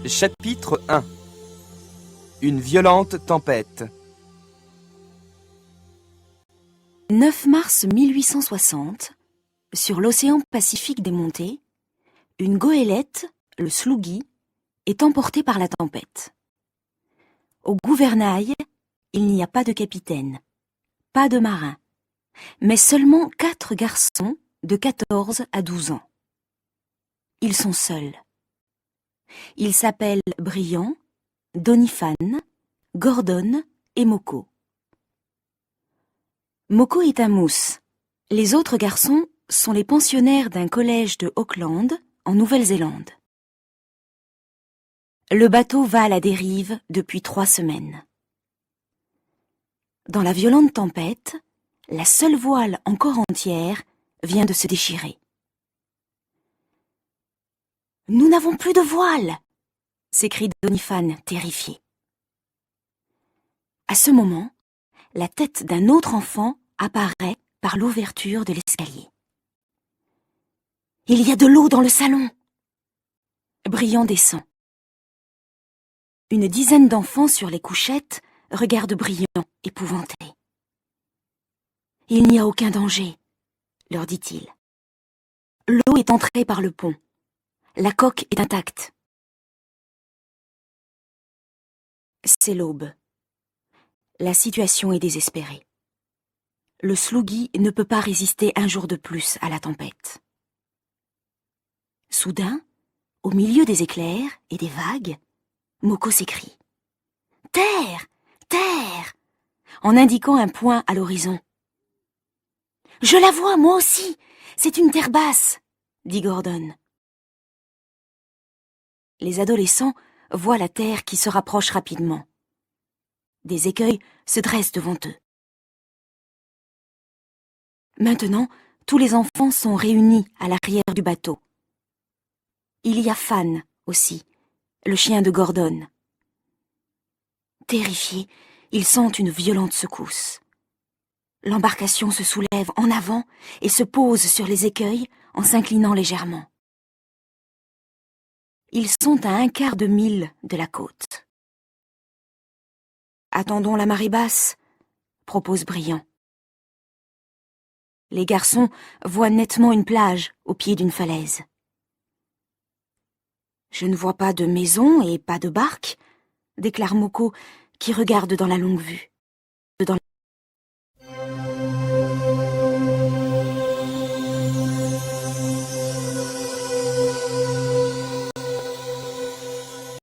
Chapitre 1. Une violente tempête. 9 mars 1860, sur l'océan Pacifique démonté, une goélette, le Sloughi, est emportée par la tempête. Au gouvernail, il n'y a pas de capitaine, pas de marin, mais seulement 4 garçons de 14 à 12 ans. Ils sont seuls. Ils s'appellent Briand, Doniphan, Gordon et Moko. Moko est un mousse. Les autres garçons sont les pensionnaires d'un collège de Auckland, en Nouvelle-Zélande. Le bateau va à la dérive depuis 3 semaines. Dans la violente tempête, la seule voile encore entière vient de se déchirer. « Nous n'avons plus de voile !» s'écrie Doniphan, terrifié. À ce moment, la tête d'un autre enfant apparaît par l'ouverture de l'escalier. « Il y a de l'eau dans le salon !» Briand descend. Une dizaine d'enfants sur les couchettes regardent Briand, épouvanté. « Il n'y a aucun danger, » leur dit-il. L'eau est entrée par le pont. La coque est intacte. C'est l'aube. La situation est désespérée. Le Sloughi ne peut pas résister un jour de plus à la tempête. Soudain, au milieu des éclairs et des vagues, Moko s'écrie « Terre ! Terre !» en indiquant un point à l'horizon. « Je la vois, moi aussi. C'est une terre basse, » dit Gordon. Les adolescents voient la terre qui se rapproche rapidement. Des écueils se dressent devant eux. Maintenant, tous les enfants sont réunis à l'arrière du bateau. Il y a Fan aussi, le chien de Gordon. Terrifiés, ils sentent une violente secousse. L'embarcation se soulève en avant et se pose sur les écueils en s'inclinant légèrement. Ils sont à 1/4 de mille de la côte. « Attendons la marée basse », propose Briand. Les garçons voient nettement une plage au pied d'une falaise. « Je ne vois pas de maison et pas de barque », déclare Moko, qui regarde dans la longue vue.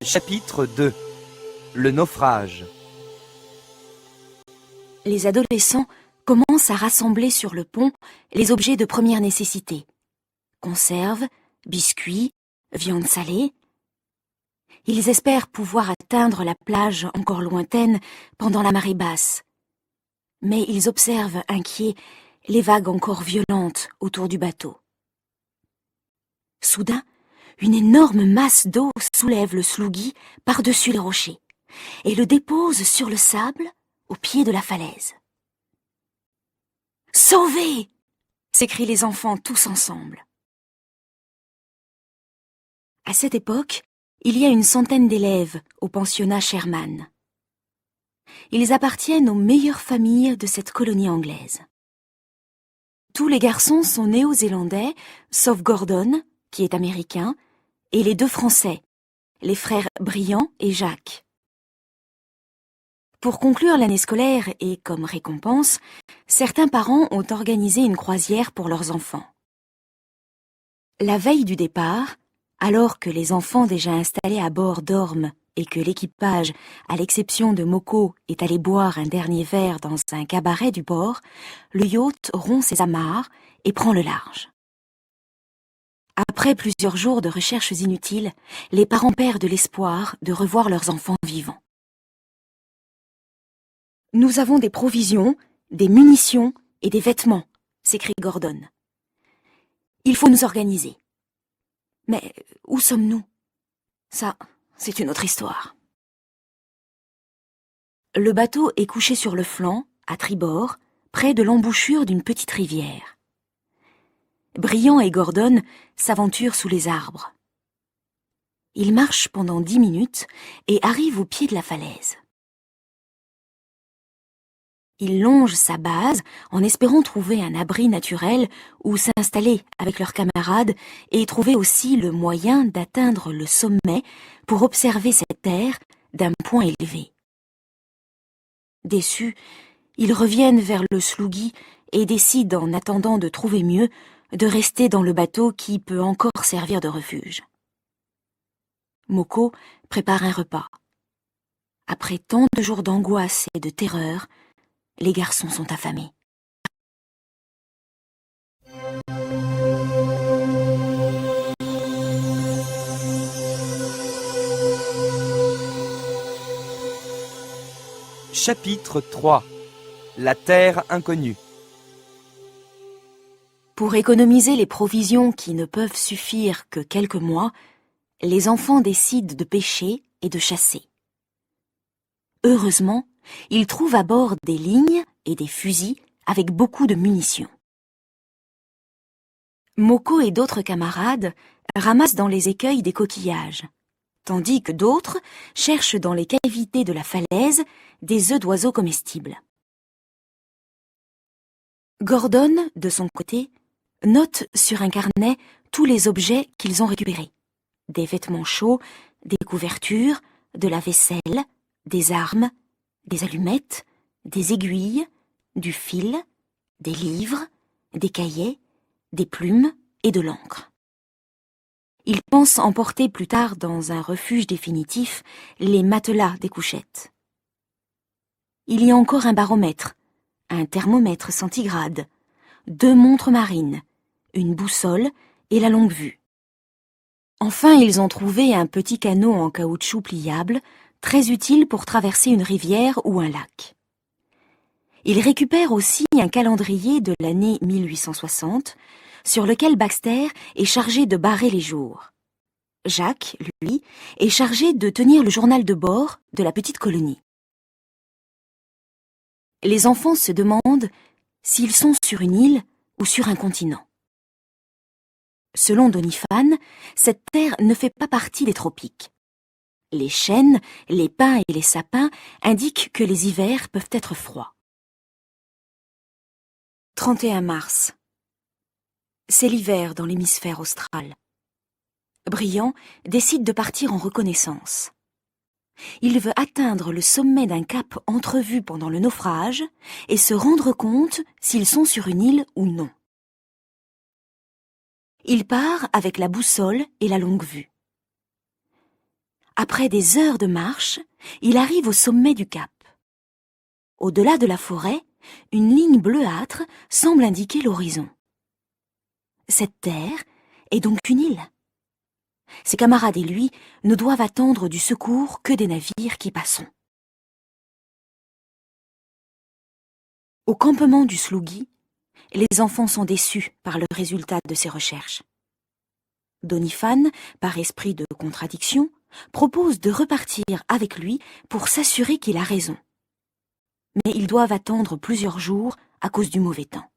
Chapitre 2. Le naufrage. Les adolescents commencent à rassembler sur le pont les objets de première nécessité. Conserves, biscuits, viande salée. Ils espèrent pouvoir atteindre la plage encore lointaine pendant la marée basse. Mais ils observent, inquiets, les vagues encore violentes autour du bateau. Soudain, une énorme masse d'eau soulève le Sloughi par-dessus les rochers et le dépose sur le sable au pied de la falaise. « Sauvés !» s'écrient les enfants tous ensemble. À cette époque, il y a une centaine d'élèves au pensionnat Sherman. Ils appartiennent aux meilleures familles de cette colonie anglaise. Tous les garçons sont néo-zélandais, sauf Gordon, qui est américain, et les 2 Français, les frères Briand et Jacques. Pour conclure l'année scolaire et comme récompense, certains parents ont organisé une croisière pour leurs enfants. La veille du départ, alors que les enfants déjà installés à bord dorment et que l'équipage, à l'exception de Moko, est allé boire un dernier verre dans un cabaret du bord, le yacht rompt ses amarres et prend le large. Après plusieurs jours de recherches inutiles, les parents perdent l'espoir de revoir leurs enfants vivants. « Nous avons des provisions, des munitions et des vêtements », s'écrie Gordon. « Il faut nous organiser. Mais où sommes-nous ? Ça, c'est une autre histoire. » Le bateau est couché sur le flanc, à tribord, près de l'embouchure d'une petite rivière. Briand et Gordon s'aventurent sous les arbres. Il marche pendant 10 minutes et arrive au pied de la falaise. Ils longent sa base en espérant trouver un abri naturel où s'installer avec leurs camarades et trouver aussi le moyen d'atteindre le sommet pour observer cette terre d'un point élevé. Déçus, ils reviennent vers le Slougui et décident, en attendant de trouver mieux, de rester dans le bateau qui peut encore servir de refuge. Moko prépare un repas. Après tant de jours d'angoisse et de terreur, les garçons sont affamés. Chapitre 3. La terre inconnue. Pour économiser les provisions qui ne peuvent suffire que quelques mois, les enfants décident de pêcher et de chasser. Heureusement, ils trouvent à bord des lignes et des fusils avec beaucoup de munitions. Moko et d'autres camarades ramassent dans les écueils des coquillages, tandis que d'autres cherchent dans les cavités de la falaise des œufs d'oiseaux comestibles. Gordon, de son côté, note sur un carnet tous les objets qu'ils ont récupérés. Des vêtements chauds, des couvertures, de la vaisselle, des armes, des allumettes, des aiguilles, du fil, des livres, des cahiers, des plumes et de l'encre. Il pense emporter plus tard dans un refuge définitif les matelas des couchettes. Il y a encore un baromètre, un thermomètre centigrade, 2 montres marines, une boussole et la longue vue. Enfin, ils ont trouvé un petit canot en caoutchouc pliable, très utile pour traverser une rivière ou un lac. Ils récupèrent aussi un calendrier de l'année 1860, sur lequel Baxter est chargé de barrer les jours. Jacques, lui, est chargé de tenir le journal de bord de la petite colonie. Les enfants se demandent s'ils sont sur une île ou sur un continent. Selon Doniphan, cette terre ne fait pas partie des tropiques. Les chênes, les pins et les sapins indiquent que les hivers peuvent être froids. 31 mars. C'est l'hiver dans l'hémisphère austral. Brillant décide de partir en reconnaissance. Il veut atteindre le sommet d'un cap entrevu pendant le naufrage et se rendre compte s'ils sont sur une île ou non. Il part avec la boussole et la longue vue. Après des heures de marche, il arrive au sommet du cap. Au-delà de la forêt, une ligne bleuâtre semble indiquer l'horizon. Cette terre est donc une île. Ses camarades et lui ne doivent attendre du secours que des navires qui passeront. Au campement du Slougui, les enfants sont déçus par le résultat de ces recherches. Doniphan, par esprit de contradiction, propose de repartir avec lui pour s'assurer qu'il a raison. Mais ils doivent attendre plusieurs jours à cause du mauvais temps.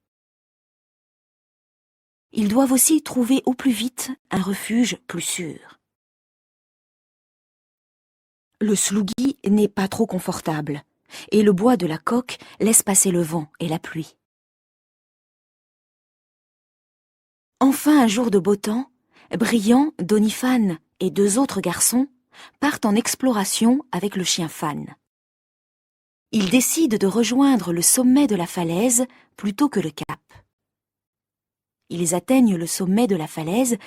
Ils doivent aussi trouver au plus vite un refuge plus sûr. Le Slougui n'est pas trop confortable, et le bois de la coque laisse passer le vent et la pluie. Enfin, un jour de beau temps, Brillant, Doniphan et 2 autres garçons partent en exploration avec le chien Fan. Ils décident de rejoindre le sommet de la falaise plutôt que le cap. Ils atteignent le sommet de la falaise,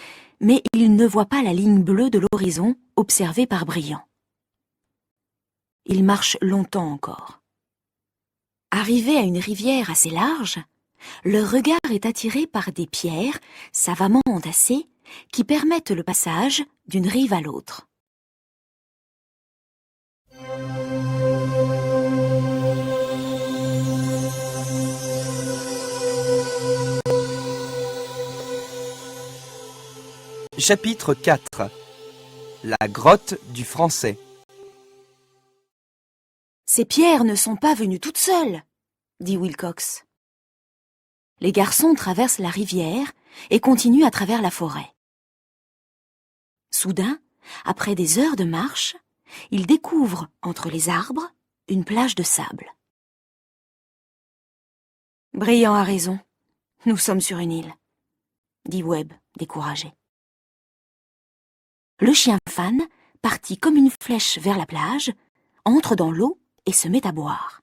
mais ils ne voient pas la ligne bleue de l'horizon observée par Brillant. Ils marchent longtemps encore. Arrivés à une rivière assez large, leur regard est attiré par des pierres savamment entassées qui permettent le passage d'une rive à l'autre. Chapitre 4. La grotte du Français. Ces pierres ne sont pas venues toutes seules, dit Wilcox. Les garçons traversent la rivière et continuent à travers la forêt. Soudain, après des heures de marche, ils découvrent, entre les arbres, une plage de sable. Brillant a raison. Nous sommes sur une île, dit Webb, découragé. Le chien Fan, parti comme une flèche vers la plage, entre dans l'eau et se met à boire.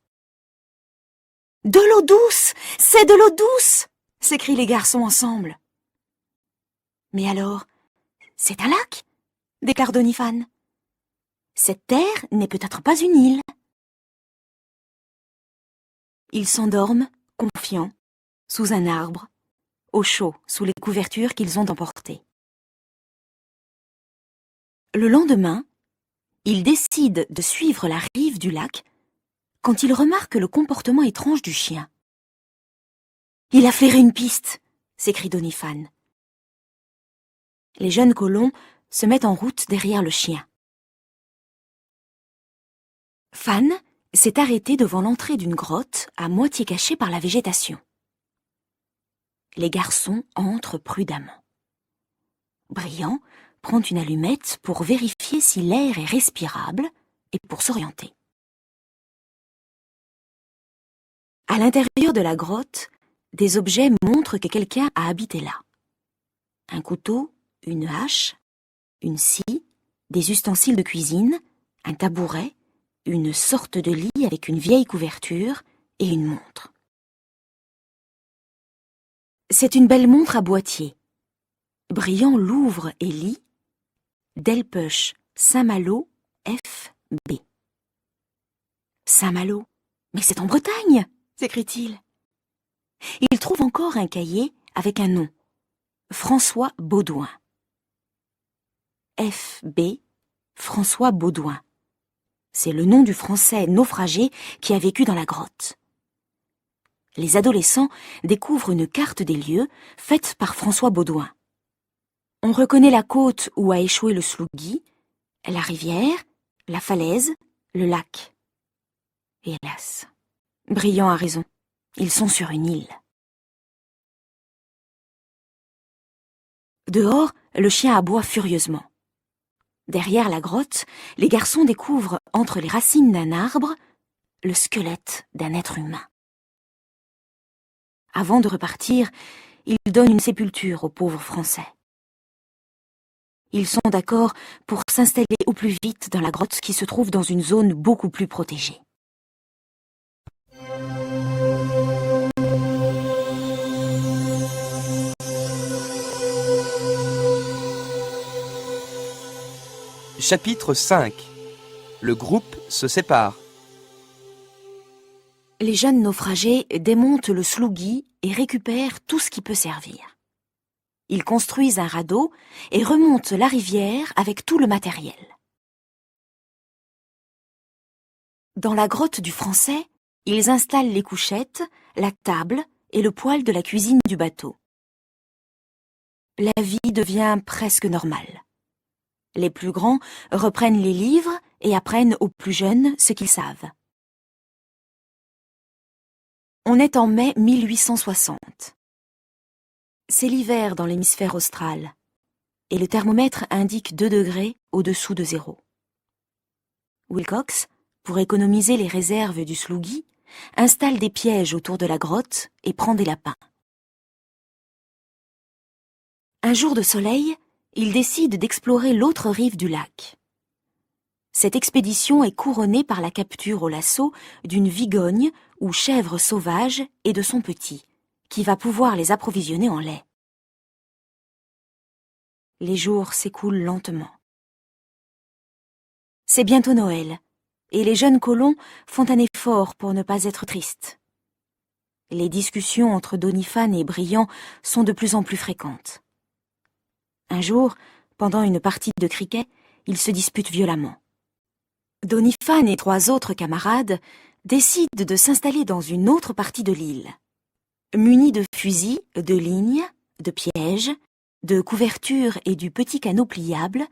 « De l'eau douce! C'est de l'eau douce !» s'écrient les garçons ensemble. « Mais alors, c'est un lac !» déclare Doniphan. « Cette terre n'est peut-être pas une île. » Ils s'endorment, confiants, sous un arbre, au chaud, sous les couvertures qu'ils ont emportées. Le lendemain, ils décident de suivre la rive du lac quand ils remarquent le comportement étrange du chien. « Il a flairé une piste !» s'écrie Doniphan. Les jeunes colons se mettent en route derrière le chien. Fan s'est arrêté devant l'entrée d'une grotte à moitié cachée par la végétation. Les garçons entrent prudemment. Brillant prend une allumette pour vérifier si l'air est respirable et pour s'orienter. À l'intérieur de la grotte, des objets montrent que quelqu'un a habité là. Un couteau, une hache, une scie, des ustensiles de cuisine, un tabouret, une sorte de lit avec une vieille couverture et une montre. C'est une belle montre à boîtier. Brillant l'ouvre et lit « Delpech Saint-Malo F.B. » Saint-Malo, mais c'est en Bretagne, s'écrie-t-il. Il trouve encore un cahier avec un nom, François Baudouin. F.B. François Baudouin. C'est le nom du Français naufragé qui a vécu dans la grotte. Les adolescents découvrent une carte des lieux faite par François Baudouin. On reconnaît la côte où a échoué le Slougui, la rivière, la falaise, le lac. Hélas, Brillant a raison. Ils sont sur une île. Dehors, le chien aboie furieusement. Derrière la grotte, les garçons découvrent, entre les racines d'un arbre, le squelette d'un être humain. Avant de repartir, ils donnent une sépulture aux pauvres Français. Ils sont d'accord pour s'installer au plus vite dans la grotte qui se trouve dans une zone beaucoup plus protégée. Chapitre 5. Le groupe se sépare. Les jeunes naufragés démontent le Slougui et récupèrent tout ce qui peut servir. Ils construisent un radeau et remontent la rivière avec tout le matériel. Dans la grotte du Français, ils installent les couchettes, la table et le poêle de la cuisine du bateau. La vie devient presque normale. Les plus grands reprennent les livres et apprennent aux plus jeunes ce qu'ils savent. On est en mai 1860. C'est l'hiver dans l'hémisphère austral, et le thermomètre indique 2 degrés au-dessous de zéro. Wilcox, pour économiser les réserves du Slougui, installe des pièges autour de la grotte et prend des lapins. Un jour de soleil, il décide d'explorer l'autre rive du lac. Cette expédition est couronnée par la capture au lasso d'une vigogne ou chèvre sauvage et de son petit, qui va pouvoir les approvisionner en lait. Les jours s'écoulent lentement. C'est bientôt Noël, et les jeunes colons font un effort pour ne pas être tristes. Les discussions entre Doniphan et Brillant sont de plus en plus fréquentes. Un jour, pendant une partie de cricket, ils se disputent violemment. Doniphan et 3 autres camarades décident de s'installer dans une autre partie de l'île. Munis de fusils, de lignes, de pièges, de couvertures et du petit canot pliable,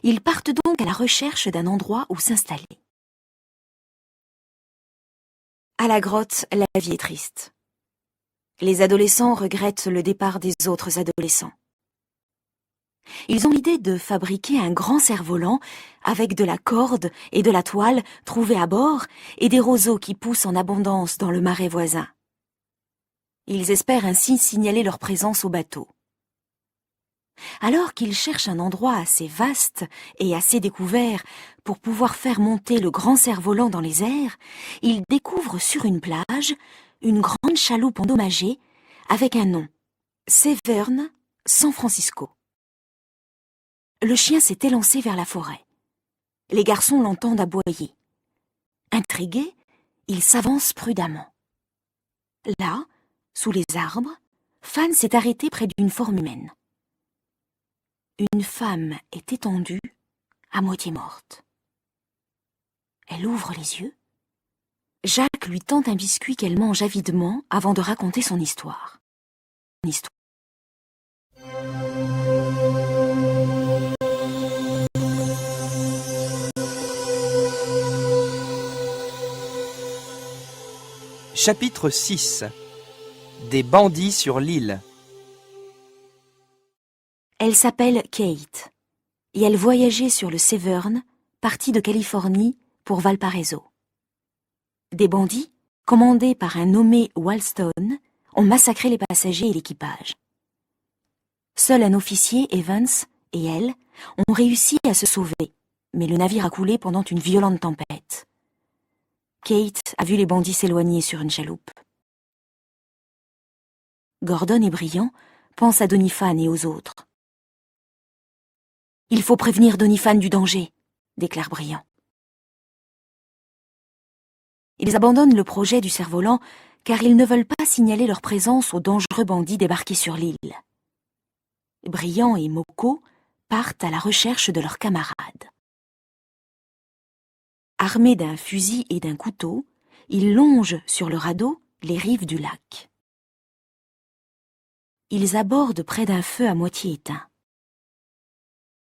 ils partent donc à la recherche d'un endroit où s'installer. À la grotte, la vie est triste. Les adolescents regrettent le départ des autres adolescents. Ils ont l'idée de fabriquer un grand cerf-volant avec de la corde et de la toile trouvées à bord et des roseaux qui poussent en abondance dans le marais voisin. Ils espèrent ainsi signaler leur présence au bateau. Alors qu'ils cherchent un endroit assez vaste et assez découvert pour pouvoir faire monter le grand cerf-volant dans les airs, ils découvrent sur une plage une grande chaloupe endommagée avec un nom, Severn San Francisco. Le chien s'est élancé vers la forêt. Les garçons l'entendent aboyer. Intrigués, ils s'avancent prudemment. Là, sous les arbres, Fan s'est arrêté près d'une forme humaine. Une femme est étendue, à moitié morte. Elle ouvre les yeux. Jacques lui tend un biscuit qu'elle mange avidement avant de raconter son histoire. Chapitre 6. Des bandits sur l'île. Elle s'appelle Kate, et elle voyageait sur le Severn, parti de Californie pour Valparaiso. Des bandits, commandés par un nommé Walston, ont massacré les passagers et l'équipage. Seul un officier, Evans, et elle ont réussi à se sauver, mais le navire a coulé pendant une violente tempête. Kate a vu les bandits s'éloigner sur une chaloupe. Gordon et Briand pensent à Doniphan et aux autres. « Il faut prévenir Doniphan du danger », déclare Briand. Ils abandonnent le projet du cerf-volant car ils ne veulent pas signaler leur présence aux dangereux bandits débarqués sur l'île. Briand et Moko partent à la recherche de leurs camarades. Armés d'un fusil et d'un couteau, ils longent sur le radeau les rives du lac. Ils abordent près d'un feu à moitié éteint.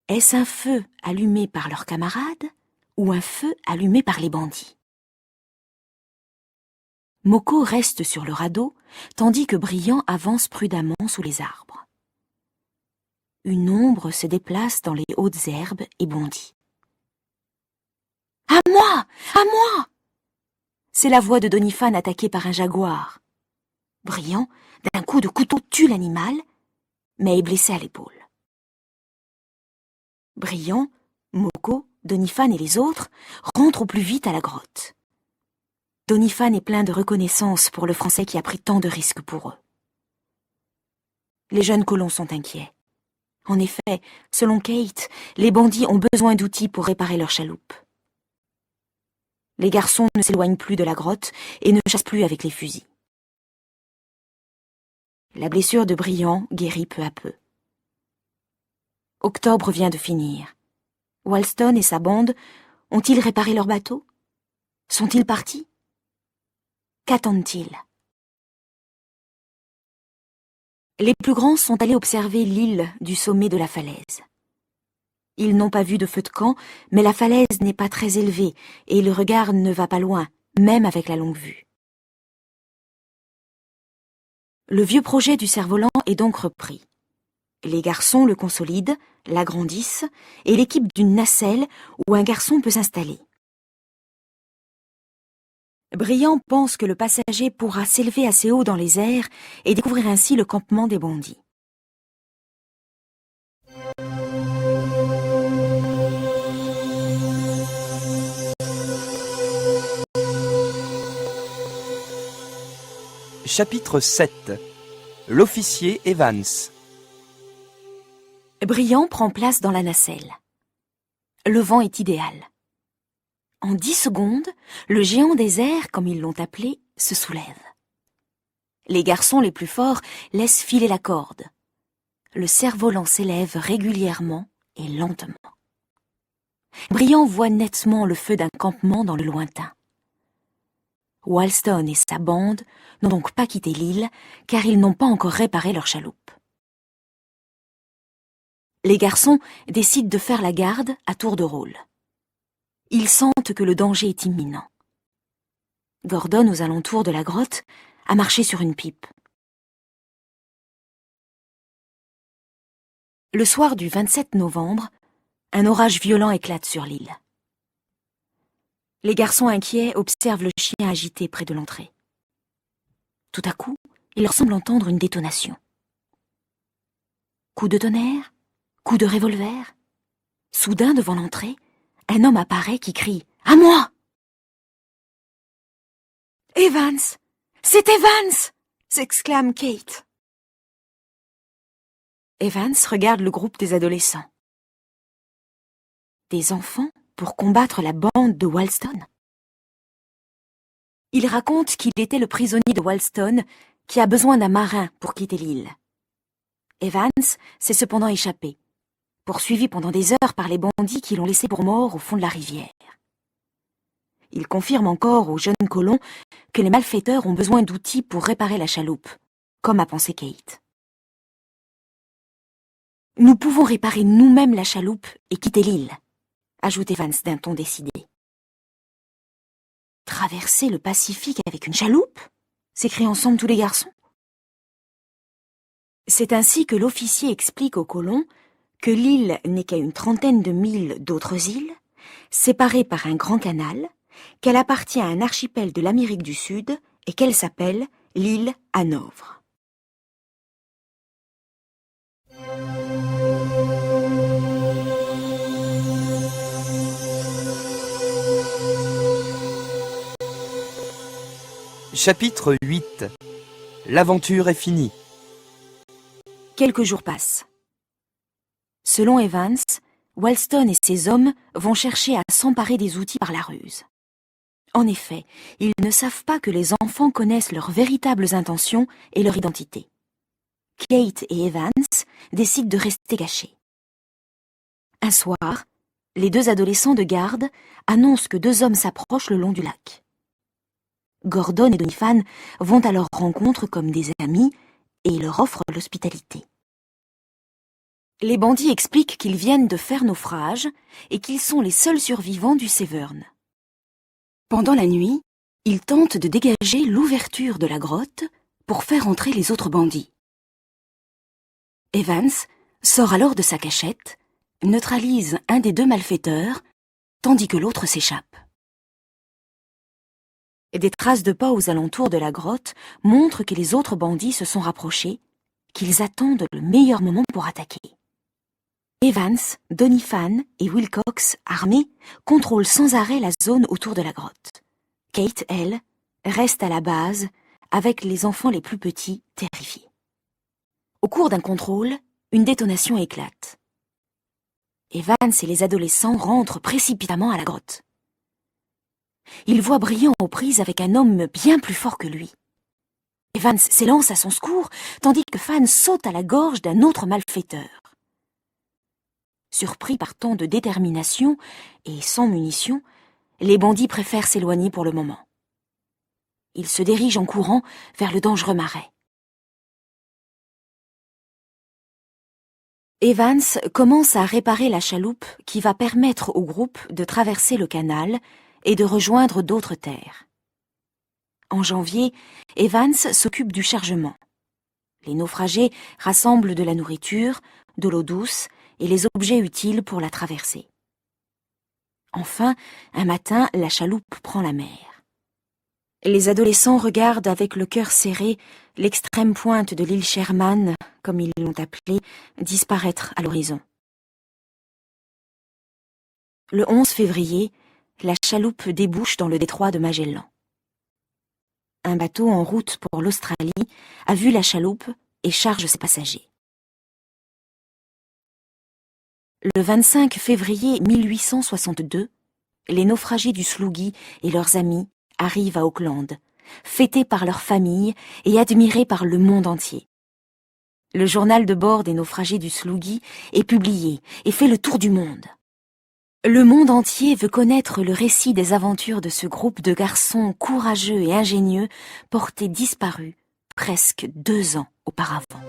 Est-ce un feu allumé par leurs camarades ou un feu allumé par les bandits? Moko reste sur le radeau, tandis que Briand avance prudemment sous les arbres. Une ombre se déplace dans les hautes herbes et bondit. « À moi! À moi !» C'est la voix de Doniphan attaqué par un jaguar. Briand, d'un coup de couteau, tue l'animal, mais est blessé à l'épaule. Briand, Moko, Doniphan et les autres rentrent au plus vite à la grotte. Doniphan est plein de reconnaissance pour le Français qui a pris tant de risques pour eux. Les jeunes colons sont inquiets. En effet, selon Kate, les bandits ont besoin d'outils pour réparer leur chaloupe. Les garçons ne s'éloignent plus de la grotte et ne chassent plus avec les fusils. La blessure de Briand guérit peu à peu. Octobre vient de finir. Walston et sa bande ont-ils réparé leur bateau? Sont-ils partis? Qu'attendent-ils? Les plus grands sont allés observer l'île du sommet de la falaise. Ils n'ont pas vu de feu de camp, mais la falaise n'est pas très élevée et le regard ne va pas loin, même avec la longue vue. Le vieux projet du cerf-volant est donc repris. Les garçons le consolident, l'agrandissent et l'équipent d'une nacelle où un garçon peut s'installer. Briand pense que le passager pourra s'élever assez haut dans les airs et découvrir ainsi le campement des bandits. Chapitre 7. L'officier Evans. Briand prend place dans la nacelle. Le vent est idéal. En 10 secondes, le géant des airs, comme ils l'ont appelé, se soulève. Les garçons les plus forts laissent filer la corde. Le cerf-volant s'élève régulièrement et lentement. Briand voit nettement le feu d'un campement dans le lointain. Walston et sa bande n'ont donc pas quitté l'île, car ils n'ont pas encore réparé leur chaloupe. Les garçons décident de faire la garde à tour de rôle. Ils sentent que le danger est imminent. Gordon, aux alentours de la grotte, a marché sur une pipe. Le soir du 27 novembre, un orage violent éclate sur l'île. Les garçons inquiets observent le chien agité près de l'entrée. Tout à coup, il leur semble entendre une détonation. Coup de tonnerre, coup de revolver. Soudain, devant l'entrée, un homme apparaît qui crie « À moi !» « Evans ! C'est Evans !» s'exclame Kate. Evans regarde le groupe des adolescents. Des enfants pour combattre la bande de Walston. Il raconte qu'il était le prisonnier de Walston qui a besoin d'un marin pour quitter l'île. Evans s'est cependant échappé, poursuivi pendant des heures par les bandits qui l'ont laissé pour mort au fond de la rivière. Il confirme encore aux jeunes colons que les malfaiteurs ont besoin d'outils pour réparer la chaloupe, comme a pensé Kate. « Nous pouvons réparer nous-mêmes la chaloupe et quitter l'île », ajoute Evans d'un ton décidé. « Traverser le Pacifique avec une chaloupe ?» s'écrient ensemble tous les garçons. C'est ainsi que l'officier explique aux colons que l'île n'est qu'à une trentaine de milles d'autres îles, séparées par un grand canal, qu'elle appartient à un archipel de l'Amérique du Sud et qu'elle s'appelle l'île Hanovre. Chapitre 8. L'aventure est finie. Quelques jours passent. Selon Evans, Walston et ses hommes vont chercher à s'emparer des outils par la ruse. En effet, ils ne savent pas que les enfants connaissent leurs véritables intentions et leur identité. Kate et Evans décident de rester cachés. Un soir, les deux adolescents de garde annoncent que deux hommes s'approchent le long du lac. Gordon et Doniphan vont à leur rencontre comme des amis et leur offrent l'hospitalité. Les bandits expliquent qu'ils viennent de faire naufrage et qu'ils sont les seuls survivants du Severn. Pendant la nuit, ils tentent de dégager l'ouverture de la grotte pour faire entrer les autres bandits. Evans sort alors de sa cachette, neutralise un des deux malfaiteurs, tandis que l'autre s'échappe. Des traces de pas aux alentours de la grotte montrent que les autres bandits se sont rapprochés, qu'ils attendent le meilleur moment pour attaquer. Evans, Doniphan et Wilcox, armés, contrôlent sans arrêt la zone autour de la grotte. Kate, elle, reste à la base, avec les enfants les plus petits, terrifiés. Au cours d'un contrôle, une détonation éclate. Evans et les adolescents rentrent précipitamment à la grotte. Ils voient Briand aux prises avec un homme bien plus fort que lui. Evans s'élance à son secours, tandis que Fan saute à la gorge d'un autre malfaiteur. Surpris par tant de détermination et sans munitions, les bandits préfèrent s'éloigner pour le moment. Ils se dirigent en courant vers le dangereux marais. Evans commence à réparer la chaloupe qui va permettre au groupe de traverser le canal et de rejoindre d'autres terres. En janvier, Evans s'occupe du chargement. Les naufragés rassemblent de la nourriture, de l'eau douce et les objets utiles pour la traversée. Enfin, un matin, la chaloupe prend la mer. Les adolescents regardent avec le cœur serré l'extrême pointe de l'île Sherman, comme ils l'ont appelée, disparaître à l'horizon. Le 11 février, la chaloupe débouche dans le détroit de Magellan. Un bateau en route pour l'Australie a vu la chaloupe et charge ses passagers. Le 25 février 1862, les naufragés du Sloogie et leurs amis arrivent à Auckland, fêtés par leurs familles et admirés par le monde entier. Le journal de bord des naufragés du Sloogie est publié et fait le tour du monde. Le monde entier veut connaître le récit des aventures de ce groupe de garçons courageux et ingénieux portés disparus presque 2 ans auparavant.